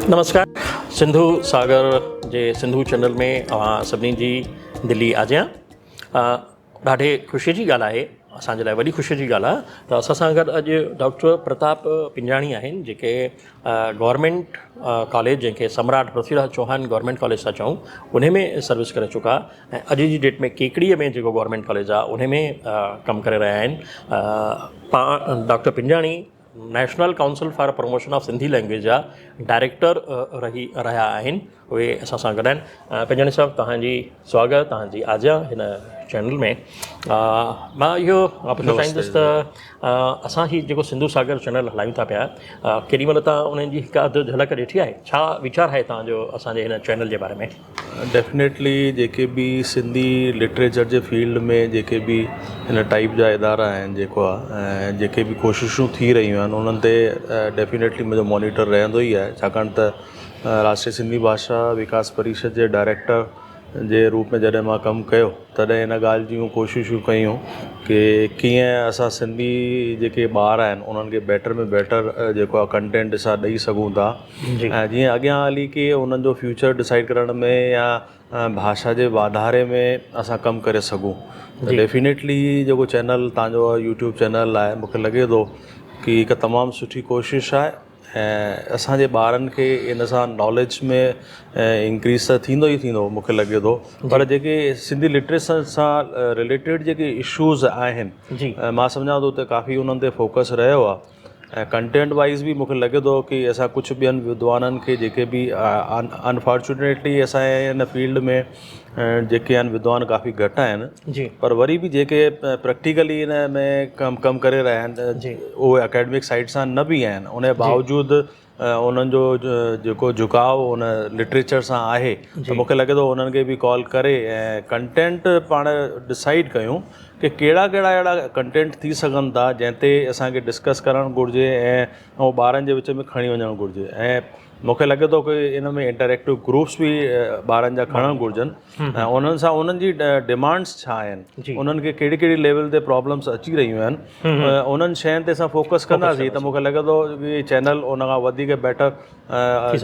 नमस्कार। सिंधु सागर जे Sindhu channel में सभिनी जी दिली आजियां। ॾाढे ख़ुशी जी ॻाल्हि आहे, असांजे लाइ वॾी ख़ुशी जी ॻाल्हि आहे त असां सां गॾु अॼु डॉक्टर प्रताप पिंजाणी आहिनि, जेके गवर्नमेंट कॉलेज, जंहिंखे सम्राट पृथ्वीराज चौहान गवर्नमेंट कॉलेज था चऊं, उन में सर्विस करे चुका ऐं अॼु जी डेट में केकड़ीअ में जेको गवर्नमेंट कॉलेज आहे उन में कमु करे रहिया आहिनि। Doctor Pinjani national council for promotion of Sindhi language जा डायरेक्टर रहिया आहिनि। उहे असां सां गॾु आहिनि। पिंजाणी साहिबु, तव्हांजी स्वागत, तव्हांजी आजियां हिन चैनल में। मां इहो पुछणु चाहींदुसि त असां ही जेको सिंधु सागर चैनल हलायूं था पिया, केॾी महिल तव्हां उन्हनि जी हिकु अधु झलक ॾिठी आहे? छा वीचार आहे तव्हांजो असांजे हिन चैनल जे बारे में? डेफिनेटली जेके बि सिंधी लिटरेचर जे फील्ड में जेके बि हिन टाइप जा इदारा आहिनि, जेको आहे ऐं जेके बि कोशिशूं थी रहियूं आहिनि, उन्हनि ते डेफिनेटली मुंहिंजो मॉनिटर रहंदो ई आहे, छाकाणि त राष्ट्रीय सिंधी भाषा विकास परिषद जे डायरेक्टर जे रूप में जॾहिं मां कमु कयो तॾहिं हिन ॻाल्हि जूं कोशिशूं कयूं कि कीअं असां सिंधी जेके ॿार आहिनि उन्हनि खे बेटर में बेटर जेको आहे कंटेंट असां ॾेई सघूं था, ऐं जीअं अॻियां हली की उन्हनि जो फ्यूचर डिसाइड करण में या भाषा जे वाधारे में असां कमु करे सघूं। त डेफिनेटली जेको चैनल तव्हांजो यूट्यूब चैनल आहे, मूंखे लॻे थो कि हिकु तमामु सुठी कोशिशि आहे ऐं असांजे ॿारनि खे इन सां नॉलेज में इंक्रीज़ त थींदो ई थींदो, मूंखे लॻे थो। पर जेके सिंधी लिटरेचर सां रिलेटेड जेके इशूज़ आहिनि, मां सम्झां थो त काफ़ी उन्हनि ते फोकस रहियो आहे ऐं कंटेंट वाइज़ बि मूंखे लॻे थो कि असां कुझु ॿियनि विद्वाननि खे जेके बि अनफॉर्चुनेटली असांजे हिन फील्ड में जेके आहिनि विद्वान काफ़ी घटि आहिनि, पर वरी बि जेके प्रैक्टिकली हिन में कमु करे रहिया आहिनि, उहे अकेडमिक साइड सां न बि आहिनि, उन जे बावजूदि उन्हनि जो जेको झुकाव उन लिटरेचर सां आहे, त मूंखे लॻे थो उन्हनि खे बि कॉल करे ऐं कंटेंट पाण डिसाइड कयूं कि कहिड़ा कहिड़ा अहिड़ा कंटेंट थी सघनि था जंहिं ते असांखे डिस्कस करणु घुरिजे ऐं ॿारनि जे विच में खणी वञणु घुरिजे। ऐं मूंखे लॻे थो कि इन में इंटरेक्टिव ग्रुप्स बि ॿारनि जा खणणु घुरिजनि ऐं उन्हनि सां उन्हनि जी डिमांड्स छा आहिनि, उन्हनि खे कहिड़ी कहिड़ी लेवल ते प्रॉब्लम्स अची रहियूं आहिनि, उन्हनि शयुनि ते असां फोकस कंदासीं त मूंखे लॻे थो कि चैनल उन खां वधीक बेटर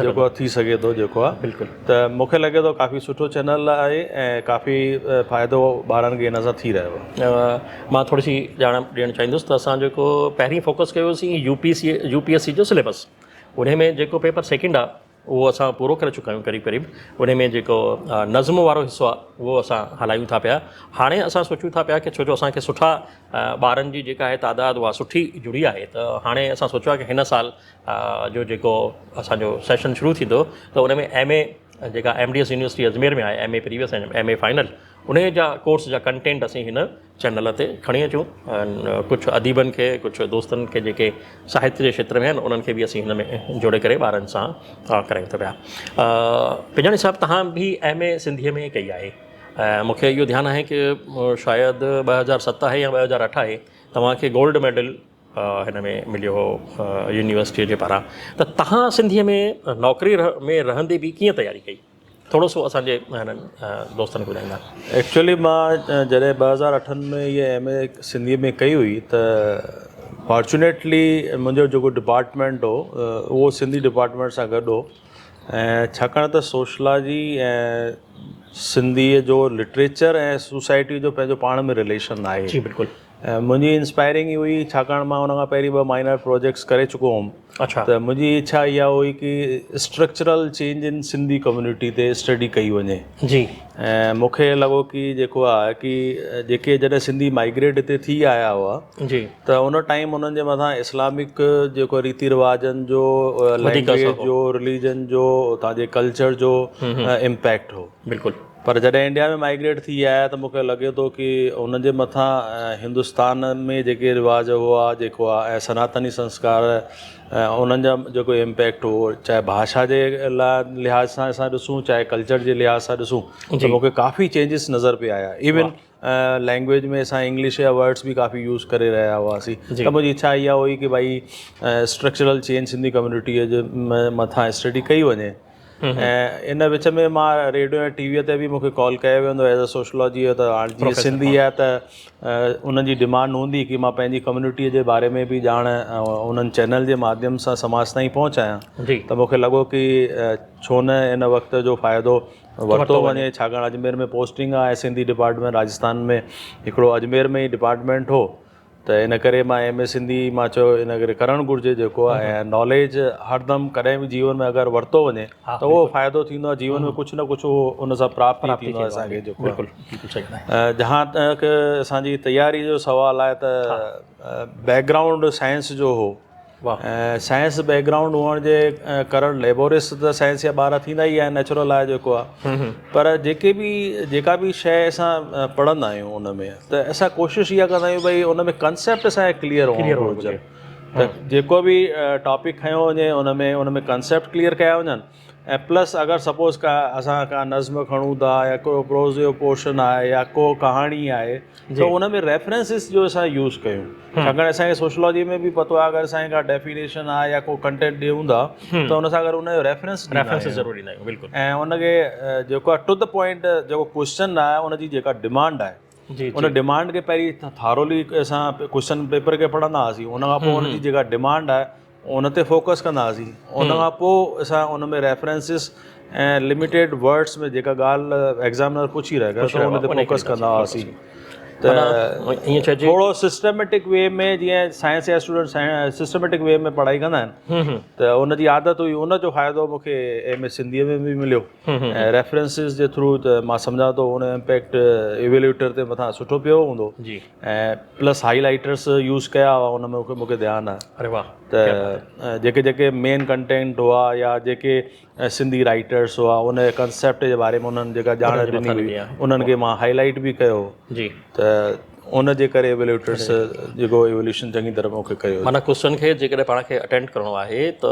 जेको थी सघे थो, जेको आहे। बिल्कुलु। त मूंखे लॻे थो काफ़ी सुठो चैनल आहे ऐं काफ़ी फ़ाइदो ॿारनि खे हिन सां थी रहियो आहे। मां थोरी सी ॼाण ॾियणु चाहींदुसि त असां जेको पहिरीं फोकस कयोसीं यूपीएससी जो सिलेबस, उन में जेको पेपर सेकेंड आहे उहो असां पूरो करे चुका आहियूं क़रीब क़रीब। उन में जेको नज़्म वारो हिसो आहे उहो असां हलायूं था पिया। हाणे असां सोचूं था पिया कि छो जो असांखे सुठा ॿारनि जी जेका आहे तादाद उहा सुठी जुड़ी आहे, त हाणे असां सोचियो आहे कि हिन साल जो जेको असांजो सेशन शुरू थींदो त उन में MA जेका MDS यूनिवर्सिटी अजमेर में आहे, MA प्रीवियस ऐं MA फाइनल, उन जा कोर्स जा कंटेंट असीं हिन चैनल ते खणी अचूं। कुझु अदीबनि खे, कुझु दोस्तनि खे जेके साहित्य जे क्षेत्र में आहिनि, उन्हनि खे बि असीं हिन में जोड़े करे ॿारनि सां करायूं था पिया। पिंजाणी साहिबु, तव्हां बि MA सिंधीअ में कई आहे। मूंखे इहो ध्यानु आहे कि शायदि 2007 आहे या 2008 आहे तव्हांखे गोल्ड मेडल हिन में मिलियो हो यूनिवर्सिटीअ जे पारां। त तव्हां सिंधीअ में नौकरी में रहंदे बि कीअं तयारी कई? थोरो सो असांजे हिननि दोस्तनि खे ॿुधाईंदा। एक्चुअली मां जॾहिं 2008 में इहा MA सिंधीअ में कई हुई त फॉर्चुनेटली मुंहिंजो जेको डिपार्टमेंट हो उहो सिंधी डिपार्टमेंट सां गॾु हो, ऐं छाकाणि त सोशलॉजी ऐं सिंधीअ जो लिटरेचर ऐं सोसाइटी जो पंहिंजो पाण में रिलेशन आहे। जी बिल्कुलु। मुंहिंजी इंस्पायरिंग ई हुई, छाकाणि मां हुन खां पहिरीं 2 माइनर प्रोजेक्ट्स करे चुको हुउमि। अच्छा। त मुंहिंजी इच्छा इहा हुई कि structural change in Sindhi community ते स्टडी कई वञे। जी। ऐं मूंखे लॻो कि जेको आहे कि जेके जॾहिं सिंधी माइग्रेट हिते थी आया हुआ, जी, त उन टाइम उन्हनि जे मथां इस्लामिक जेको रीति रिवाजनि जो, लैंग्वेज जो, रिलीजन जो, तव्हांजे कल्चर जो इम्पैक्ट हो। बिल्कुलु। पर जॾहिं इंडिया में माइग्रेट थी आया त मूंखे लॻे थो कि उन जे मथां हिंदुस्तान में जेके रिवाज हुआ, जेको आहे ऐं सनातनी संस्कार, उन्हनि जा जेको इम्पैक्ट हो, चाहे भाषा जे लिहाज़ सां असां ॾिसूं, चाहे कल्चर जे लिहाज़ सां ॾिसूं, त मूंखे काफ़ी चेंजिस नज़र पिया आया। इवन लैंग्वेज में असां इंग्लिश जा वर्ड्स बि काफ़ी यूज़ करे रहिया हुआसीं। त मुंहिंजी इच्छा इहा हुई कि भई स्ट्रक्चरल चेंज सिंधी कम्युनिटीअ जे मथां स्टडी कई वञे। ऐं इन विच में मां रेडियो ऐं टीवीअ ते बि मूंखे कॉल कयो वेंदो एज़ अ सोशलॉजी जो, त हाणे जीअं सिंधी आहे त उन्हनि जी डिमांड हूंदी कि मां पंहिंजी कम्यूनिटीअ जे बारे में बि ॼाण उन्हनि चैनल जे माध्यम सां समाज ताईं पहुचायां। जी त मूंखे लॻो कि छो न इन वक़्त जो फ़ाइदो वरितो वञे, छाकाणि अजमेर में पोस्टिंग आहे सिंधी डिपार्टमेंट, राजस्थान में हिकिड़ो अजमेर में ई डिपार्टमेंट हो, त इन करे मां MA सिंधी मां चयो इन करे करणु घुरिजे जेको आहे। ऐं नॉलेज हरदमि कॾहिं बि जीवन में अगरि वरितो वञे त उहो फ़ाइदो थींदो आहे, जीवन में कुझु न कुझु उन सां प्राप्त थींदो आहे असांखे जेको आहे। बिल्कुलु सही। जहाँ तक असांजी तयारी जो सुवालु आहे त बैकग्राउंड साइंस जो हो, ऐं साइंस बैकग्राउंड हुअण जे करणु लेबोरिस्ट त साइंस जा ॿार थींदा ई आहिनि, नेचुरल आहे जेको आहे। पर जेका बि शइ असां पढ़ंदा आहियूं उन में त असां कोशिशि इहा कंदा आहियूं भई उन में कंसेप्ट असांखे क्लियर हुअणु घुरिजे। त जेको बि टॉपिक खयों वञे उन में कंसेप्ट क्लियर कया वञनि, ऐं प्लस अगरि सपोज़ असां का नज़्म खणूं था या को प्रोज़ जो पोर्शन आहे या को कहाणी आहे त उन में रेफरेंसिस जो असां यूज़ कयूं, छाकाणि असांखे सोशलॉजी में बि पतो आहे अगरि असांखे का डेफिनेशन आहे या को कंटेंट ॾियूं था त उन सां गॾु उनजो रेफरेंस ज़रूरी ॾींदा आहियूं। बिल्कुलु। ऐं उनखे जेको आहे टू द पॉइंट जेको क्वेश्चन आहे उनजी जेका डिमांड आहे उन डिमांड खे पहिरीं थारोली असां क्वेश्चन पेपर खे पढ़ंदा हुआसीं, उन खां पोइ उनजी जेका डिमांड आहे उन ते फोकस कंदा हुआसीं, उन खां पोइ असां उन में रेफरेंसिस ऐं लिमिटेड वर्ड्स में जेका ॻाल्हि एग्ज़ामिनर पुछी रहिया त उन ते फोकस कंदा हुआसीं। त ईअं चइजे थोरो सिस्टमेटिक वे में, जीअं साइंस जा स्टूडेंट सिस्टमेटिक वे में पढ़ाई कंदा आहिनि त उनजी आदत हुई, उनजो फ़ाइदो मूंखे MA सिंधीअ में बि मिलियो। ऐं रेफरेंसिस जे थ्रू त मां सम्झां थो उन इम्पैक्ट इवेल्यूएटर ते मथां सुठो पियो हूंदो। जी। ऐं प्लस हाईलाइटर्स यूज़ कया हुआ उन में मूंखे ध्यानु आहे। अरे वाह। त जेके मेन कंटेंट हुआ या जेके सिंधी राइटर्स हुआ उन कंसेप्ट जे बारे में उन्हनि जेका ॼाण ॾिनी हुई उन्हनि खे मां हाईलाइट बि कयो। जी। त उन जे करे इवेल्यूएटर्स जेको इवोल्यूशन चङी तरह मूंखे कयो। माना क्वेश्चन खे जेकॾहिं पाण खे अटेंड करिणो आहे त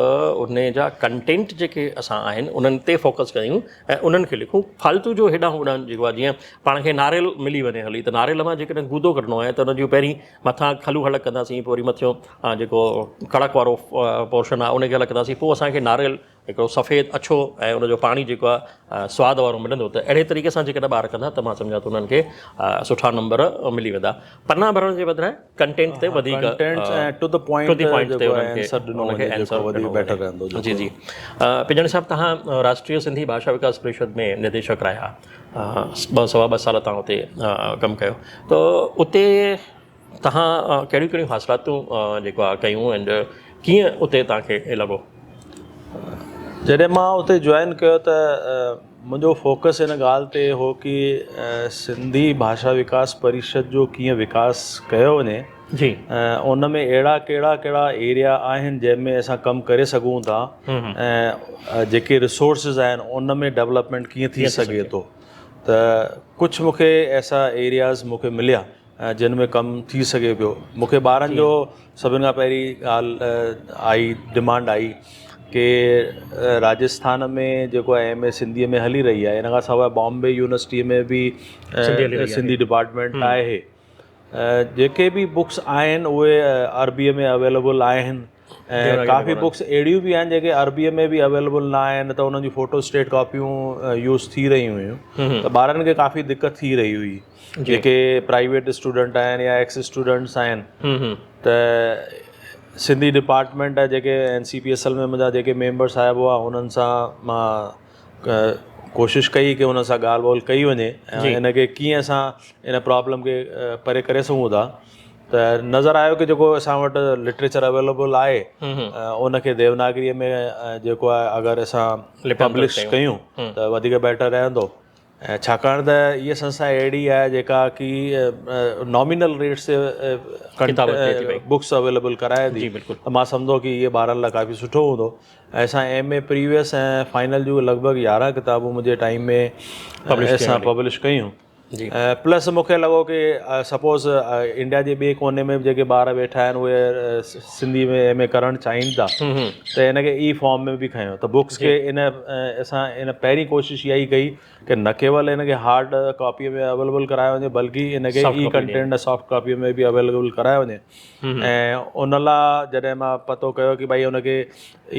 उन जा कंटेंट जेके असां आहिनि उन्हनि ते फोकस कयूं ऐं उन्हनि खे लिखूं। फालतू जो हेॾां होॾां जेको आहे, जीअं पाण खे नारेल मिली वञे हली त नारेल मां जेकॾहिं गूदो कढणो आहे त उन जूं पहिरीं मथां खलू हलक कंदासीं, पोइ वरी मथियों जेको कड़क वारो पोर्शन आहे उनखे अलॻि कंदासीं, पोइ असांखे नारेल हिकिड़ो सफ़ेद अछो ऐं उनजो पाणी जेको आहे सवादु वारो मिलंदो। त अहिड़े तरीक़े सां जेकॾहिं ॿार कंदा त मां सम्झां थो उन्हनि खे सुठा नंबर मिली वेंदा। पन्ना भरण जे बदिरां कंटेंट ते वधीक टू द पॉइंट ते उनखे आंसर ॾिनो वञे। जी जी। पिंजणी साहिबु, तव्हां राष्ट्रीय सिंधी भाषा विकास परिषद में निदेशक रहिया, 2 साल तव्हां उते कमु कयो, त उते तव्हां कहिड़ियूं कहिड़ियूं हासिलातूं जेको आहे कयूं एंड कीअं उते तव्हांखे लॻो? जॾहिं मां उते जॉइन कयो त मुंहिंजो फोकस हिन ॻाल्हि ते हो कि सिंधी भाषा विकास परिषद जो कीअं विकास कयो वञे। जी। उन में अहिड़ा कहिड़ा एरिया आहिनि जंहिंमें असां कमु करे सघूं था ऐं जेके रिसोर्सिस आहिनि उन में डेवलपमेंट कीअं थी सघे थो। त कुझु मूंखे ऐसा एरियाज़ मूंखे मिलिया जिन में कमु थी सघे पियो। मूंखे ॿारनि जो सभिनि खां पहिरीं ॻाल्हि डिमांड आई कि राजस्थान में जेको आहे MA सिंधीअ में हली रही आहे, इन खां सवाइ बॉम्बे यूनिवर्सिटीअ में बि सिंधी डिपार्टमेंट आहे। जेके बि बुक्स आहिनि उहे अरबीअ में अवेलेबल आहिनि ऐं काफ़ी बुक्स अहिड़ियूं बि आहिनि जेके अरबीअ में बि अवेलेबल न आहिनि, त उन्हनि जी फ़ोटो स्टेट कॉपियूं यूज़ थी रही हुयूं। त ॿारनि खे काफ़ी दिक़त थी रही हुई, जेके प्राइवेट स्टूडेंट आहिनि या एक्स स्टूडेंट्स आहिनि। त सिंधी डिपार्टमेंट आहे जेके NCPSL में मुंहिंजा जेके मेंबर साहिब हुआ उन्हनि सां मां कोशिशि कई कि उन सां ॻाल्हि ॿोल कई वञे ऐं हिनखे कीअं असां इन प्रॉब्लम खे परे करे सघूं था। त नज़र आयो कि जेको असां वटि लिटरेचर अवेलेबल आहे उनखे देवनागरीअ में जेको आहे अगरि असां पब्लिश कयूं त वधीक बेटर रहंदो। ऐं छाकाणि त इहा संस्था अहिड़ी आहे जेका कि नॉमिनल रेट्स ते बुक्स अवेलेबल कराए थी। त मां सम्झो कि इहे ॿारनि लाइ काफ़ी सुठो हूंदो। ऐं असां MA प्रीवियस ऐं फाइनल जूं लॻभॻि 11 किताबूं मुंहिंजे टाइम में असां पब्लिश कयूं। जी प्लस मूंखे लॻो की सपोज़ इंडिया जे ॿिए कोने में जेके ॿार वेठा आहिनि उहे सिंधी में एम ए करणु चाहिनि था त हिनखे ई फॉर्म में बि खयो त बुक्स खे असां इन पहिरीं कोशिशि इहा ई कई की न केवल हिनखे हार्ड कॉपीअ में अवेलेबल करायो वञे बल्कि हिनखे ई कंटेंट सॉफ्ट कॉपीअ में बि अवेलेबल करायो वञे ऐं उन लाइ जॾहिं मां पतो कयो की भई हुनखे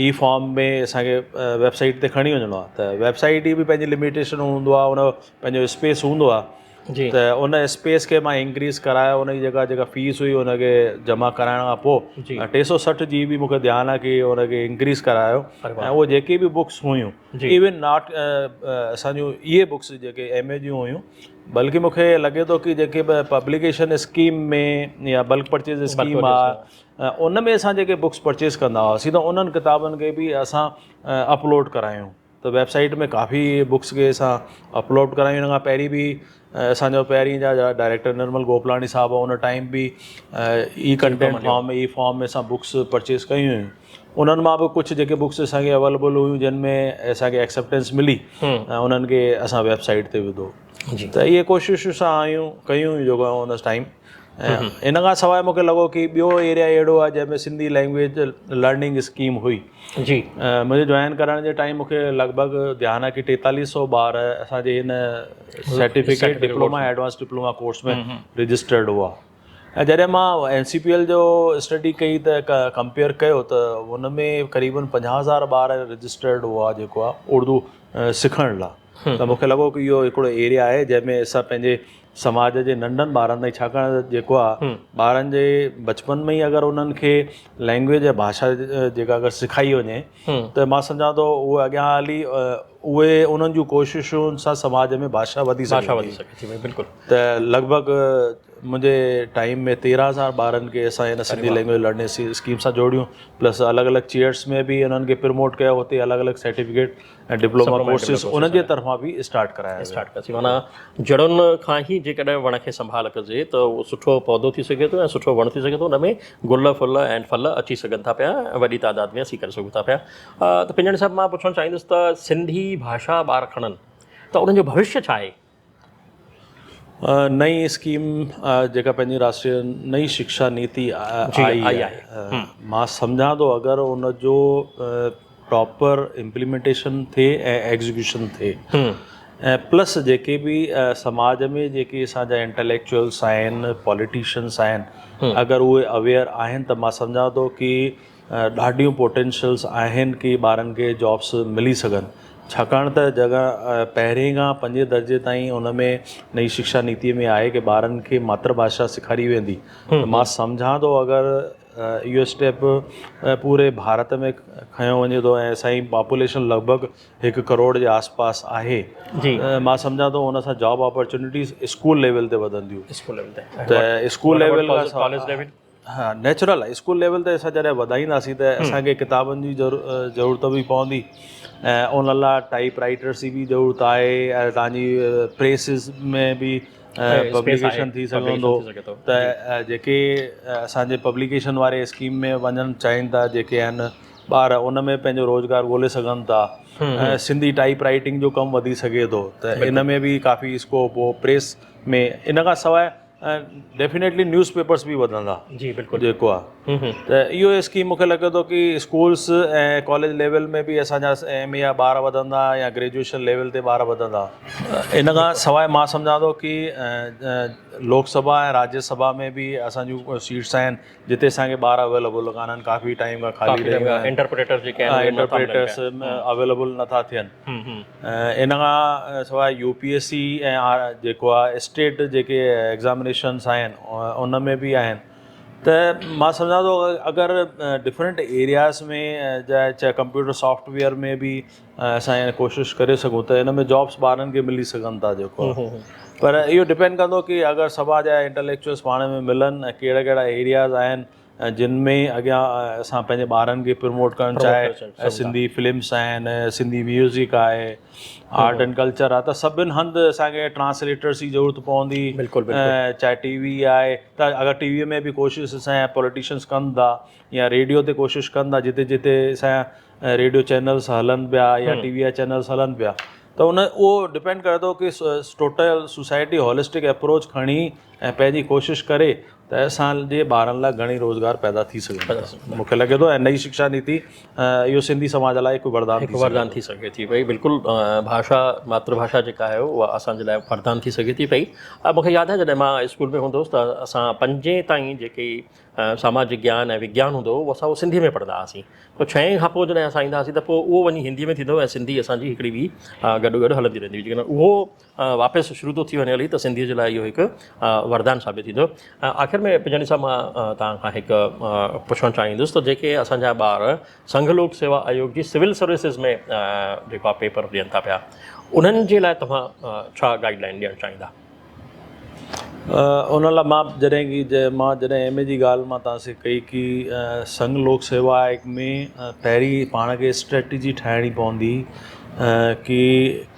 ई फॉर्म में असांखे वेबसाइट ते खणी वञिणो आहे त वेबसाइट जी बि पंहिंजी लिमिटेशन हूंदो आहे उन पंहिंजो स्पेस हूंदो आहे जी त उन स्पेस खे मां इंक्रीज़ करायो उनजी जेका फीस हुई उनखे जमा कराइण खां पोइ 360 GB मूंखे ध्यानु आहे की उनखे इंक्रीज़ करायो ऐं उहे जेके बि बुक्स हुयूं इवन नॉट असांजूं इहे बुक्स जेके MA जूं हुयूं बल्कि मूंखे लॻे थो की जेके पब्लिकेशन स्कीम में या बल्क परचेज स्कीम आहे उन में असां जेके बुक्स परचेज़ कंदा हुआसीं त उन्हनि किताबनि खे बि असां अपलोड करायूं त वेबसाइट में काफ़ी बुक्स खे असां अपलोड करायूं हिन खां पहिरीं बि असांजो पहिरीं जा डायरेक्टर निर्मल गोपलाणी साहब उन टाइम बि ई कंटेंट फॉर्म में ई फॉर्म में असां बुक्स परचेज़ कयूं हुयूं उन्हनि मां बि कुझु जेके बुक्स असांखे अवेलेबल हुयूं जिन में असांखे एक्सेप्टेंस मिली ऐं उन्हनि खे असां वेबसाइट ते विधो त इहे कोशिशूं असां कयूं जेको उन टाइम ऐं इन खां सवाइ मूंखे लॻो की ॿियो एरिया अहिड़ो आहे जंहिंमें सिंधी लैंग्वेज लर्निंग स्कीम हुई जी मुंहिंजे जॉइन करण जे टाइम मूंखे लॻभॻि ध्यानु आहे की 4300 ॿार असांजे हिन certificate diploma advance diploma course में रजिस्टर्ड हुआ ऐं जॾहिं मां NCPL जो स्टडी कई त कंपेयर कयो त हुन में क़रीबन 50,000 ॿार रजिस्टर्ड हुआ जेको आहे उर्दू सिखण लाइ त मूंखे लॻो की इहो हिकिड़ो एरिया आहे जंहिंमें असां पंहिंजे समाज जे नंढनि ॿारनि ताईं छाकाणि जेको आहे ॿारनि जे बचपन में ई अगरि उन्हनि खे लैंग्वेज या भाषा जेका अगरि सेखारी वञे त मां सम्झां थो उहे अॻियां हली उहे उन्हनि जूं कोशिशुनि सां समाज में भाषा वधी सघे थी बिल्कुलु त लॻभॻि मुंहिंजे टाइम में 13,000 ॿारनि खे असां हिन सिंधी लैंग्वेज लर्निंग स्कीम सां जोड़ियूं प्लस अलॻि अलॻि चेयर्स में बि उन्हनि खे प्रमोट कयो हुते अलॻि अलॻि सर्टिफिकेट ऐं डिप्लोमा कोर्सिस उन्हनि जे तरफ़ां बि स्टार्ट कयोसीं माना जड़ुनि खां ई जेकॾहिं वण खे संभाल कजे त उहो सुठो पौधो थी सघे थो ऐं सुठो वणु थी सघे थो उन में गुल फुल ऐं फल अची सघनि था पिया वॾी तादाद में असीं करे सघूं था पिया त पिंजणी साहिबु मां पुछणु चाहींदुसि त सिंधी भाषा ॿार खणनि त उन्हनि जो भविष्य छा आहे नई स्कीम जेका पंहिंजी राष्ट्रीय नई शिक्षा नीति आई आहे मां सम्झां थो अगरि उनजो प्रॉपर इम्प्लीमेंटेशन थिए ऐं एग्ज़ीक्यूशन थिए ऐं प्लस जेके बि समाज में जेके असांजा इंटेलेक्चुअल्स आहिनि पॉलिटिशियंस आहिनि अगरि उहे अवेयर आहिनि त मां सम्झां थो की ॾाढियूं पोटेंशियल्स आहिनि की ॿारनि खे जॉब्स मिली सघनि छाकाणि त जॻह पहिरें खां 5 दर्जे ताईं उन में नई शिक्षा नीतिअ में आहे की ॿारनि खे मातृभाषा सेखारी वेंदी त मां सम्झां थो अगरि इहो स्टेप पूरे भारत में खयो वञे थो ऐं असांजी पॉपुलेशन लॻभॻि 1 करोड़ जे आसपास आहे मां सम्झां थो हुन सां जॉब अपॉर्चुनिटीज़ स्कूल लेवल ते वधंदियूं त स्कूल लेवल हा नेचुरल आहे स्कूल लेवल ते असां जॾहिं वधाईंदासीं त असांखे किताबनि जी ज़रूरत बि पवंदी ऐं उन लाइ टाइप राइटर्स जी बि ज़रूरत आहे ऐं तव्हांजी प्रेसिस में बि पब्लिकेशन थी सघंदो त जेके असांजे पब्लिकेशन वारे स्कीम में वञणु चाहिनि था जेके आहिनि ॿार उन में पंहिंजो रोज़गारु ॻोल्हे सघनि था ऐं सिंधी टाइप राइटिंग जो कमु वधी सघे थो त इन में बि काफ़ी स्कोप हो प्रेस में इन खां सवाइ डेफिनेटली न्यूज़ पेपर्स बि वधंदा जी बिल्कुलु जेको आहे त इहो स्कीम मूंखे लॻे थो की स्कूल्स ऐं कॉलेज लेवल में बि असांजा MA या ॿार वधंदा या ग्रेजुएशन लेवल ते ॿार वधंदा इन खां सवाइ मां सम्झां थो की लोकसभा ऐं राज्यसभा में बि असांजूं सीट्स आहिनि जिते असांखे ॿार अवेलेबल कान आहिनि काफ़ी टाइम खां ख़ाली रहिया इंटरप्रेटर्स अवेलेबल नथा थियनि इन खां सवाइ UPSC ऐं जेको आहे स्टेट जेके एग्ज़ामिनेशन्स आहिनि उन में बि आहिनि त मां सम्झां थो अगरि डिफरेंट एरियाज़ में चाहे कंप्यूटर सॉफ्टवेयर में बि असां कोशिशि करे सघूं त इन में जॉब्स ॿारनि खे मिली सघनि था जेको पर इहो डिपेंड कंदो की अगरि सभा जा इंटेलेक्चुअल्स पाण में मिलनि ऐं कहिड़ा कहिड़ा एरियाज़ आहिनि जिन में अॻियां असां पंहिंजे ॿारनि खे प्रमोट करणु चाहे सिंधी फिल्म्स आहिनि सिंधी म्यूज़िक आहे आर्ट एंड कल्चर आहे त सभिनि हंधि असांखे ट्रांसलेटर्स जी ज़रूरत पवंदी चाहे TV आहे त अगरि TV में बि कोशिशि असांजा पॉलिटिशियंस कनि था या रेडियो ते कोशिशि कनि था जिते जिते असांजा रेडियो चैनल्स हलनि पिया या TV जा चैनल्स हलनि पिया त उहो डिपेंड करे थो कि टोटल सोसाइटी हॉलिस्टिक अप्रोच खणी ऐं पंहिंजी कोशिशि करे त असांजे ॿारनि लाइ घणी रोज़गार पैदा थी सघे मूंखे लॻे थो। ऐं नई शिक्षा नीति इहो सिंधी समाज लाइ हिकु वरदान थी सघे थी पई। बिल्कुलु भाषा मातृभाषा जेका आहे उहा असांजे लाइ वरदान थी सघे थी पई। मूंखे यादि आहे जॾहिं मां स्कूल में हूंदो हुउसि त असां 5 ताईं जेके सामाजिक ज्ञान ऐं विज्ञान हूंदो हुओ असां उहो सिंधी में पढ़ंदा हुआसीं। पोइ 6 खां पोइ जॾहिं असां ईंदा हुआसीं त पोइ उहो वञी हिंदी में थींदो ऐं सिंधी असांजी हिकिड़ी ॿी गॾु गॾु हलंदी रहंदी हुई। जेकॾहिं उहो वापसि शुरू थो थी वञे हली त सिंधीअ जे लाइ इहो हिकु वरदान साबित थींदो। आख़िर में पिंजानी साहब मां तव्हां खां हिकु पुछणु चाहींदुसि त जेके असांजा ॿार संघ लोक सेवा आयोग जी सिविल सर्विसिस में जेको आहे पेपर ॾियनि था पिया उन्हनि जे लाइ तव्हां छा गाइडलाइन ॾियणु चाहींदा? उन लाइ मां जॾहिं एम ए जी ॻाल्हि मां तव्हांसे कई कि संघ लोक सेवा आयोग में पहिरीं पाण खे स्ट्रेटजी ठाहिणी पवंदी कि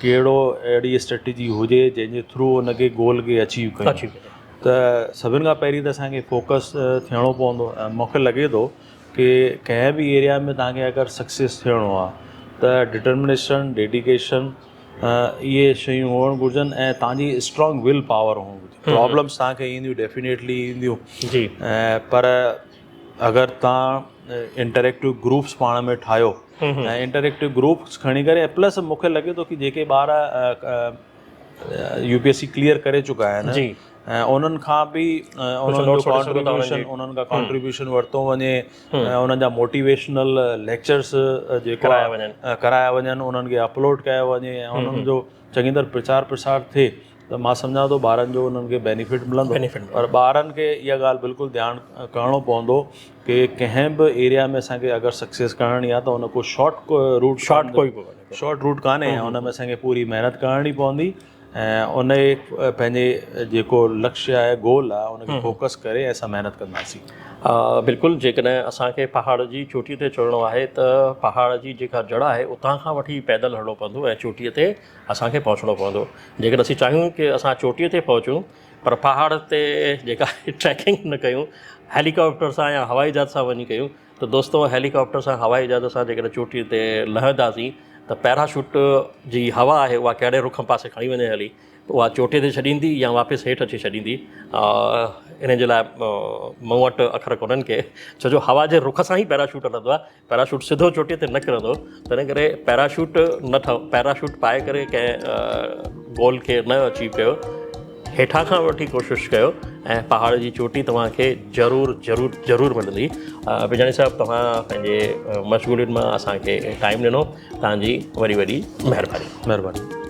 कहिड़ो अहिड़ी स्ट्रेटजी हुजे जंहिंजे थ्रू उनखे गोल खे अचीव कयूं। त सभिनि खां पहिरीं त असांखे फोकस थियणो पवंदो। ऐं मूंखे लॻे थो कि कंहिं बि एरिया में तव्हांखे अगरि सक्सेस थियणो आहे त डिटर्मिनेशन डेडिकेशन इहे शयूं हुअणु घुरिजनि ऐं तव्हांजी स्ट्रॉन्ग विल पावर हुअणु घुरिजे। प्रॉब्लम्स तव्हांखे ईंदियूं डेफिनेटली ईंदियूं जी पर अगरि तव्हां इंटरेक्टिव ग्रुप्स पाण में ठाहियो ऐं इंटरेक्टिव ग्रुप्स खणी करे प्लस मूंखे लॻे थो कि जेके ॿार UPSC क्लियर करे चुका आहिनि ऐं उन्हनि खां बि उन्हनि खां कॉन्ट्रीब्यूशन वरितो वञे ऐं उन्हनि जा मोटिवेशनल लेक्चर्स जेको कराया वञनि उन्हनि खे अपलोड कयो वञे ऐं उन्हनि जो चङी तरह प्रचार प्रसार थिए त मां सम्झां थो ॿारनि जो उन्हनि खे बेनिफिट मिलंदो। पर ॿारनि खे इहा ॻाल्हि बिल्कुलु ध्यानु करिणो पवंदो कि कंहिं बि एरिया में असांखे अगरि सक्सेस करणी आहे त उन को शॉर्ट रूट कान्हे ऐं उन में असांखे पूरी महिनत करणी पवंदी ऐं उन पंहिंजे जेको लक्ष्य आहे गोल आहे उनखे फोकस करे असां महिनत कंदासीं। बिल्कुलु जेकॾहिं असांखे पहाड़ जी चोटी ते चढ़णो आहे त पहाड़ जी जेका जड़ आहे उतां खां वठी पैदल हलिणो पवंदो ऐं चोटीअ ते असांखे पहुचणो पवंदो। जेकॾहिं असीं चाहियूं कि असां चोटीअ ते पहुचूं पर पहाड़ ते जेका ट्रैकिंग न कयूं हेलीकॉप्टर सां या हवाई जहाज सां वञी कयूं त दोस्तो हेलीकॉप्टर सां हवाई जहाज सां जेकॾहिं चोटीअ ते लहंदासीं त पैराशूट जी हवा आहे उहा कहिड़े रुख पासे खणी वञे हली उहा चोटीअ ते छॾींदी या वापसि हेठि अची छॾींदी। इन जे लाइ मूं वटि अखर कोन्हनि के छो जो हवा जे रुख सां ई पैराशूट हलंदो आहे। पैराशूट सिधो चोटीअ ते न किरंदो तंहिं करे पैराशूट पाए करे कंहिं गोल खे न अचीव कयो। हेठां खां वठी कोशिशि कयो ऐं पहाड़ जी चोटी तव्हांखे ज़रूरु मिलंदी। पिंजानी साहब तव्हां पंहिंजे मशगूलियुनि मां असांखे टाइम ॾिनो तव्हांजी वॾी महिरबानी।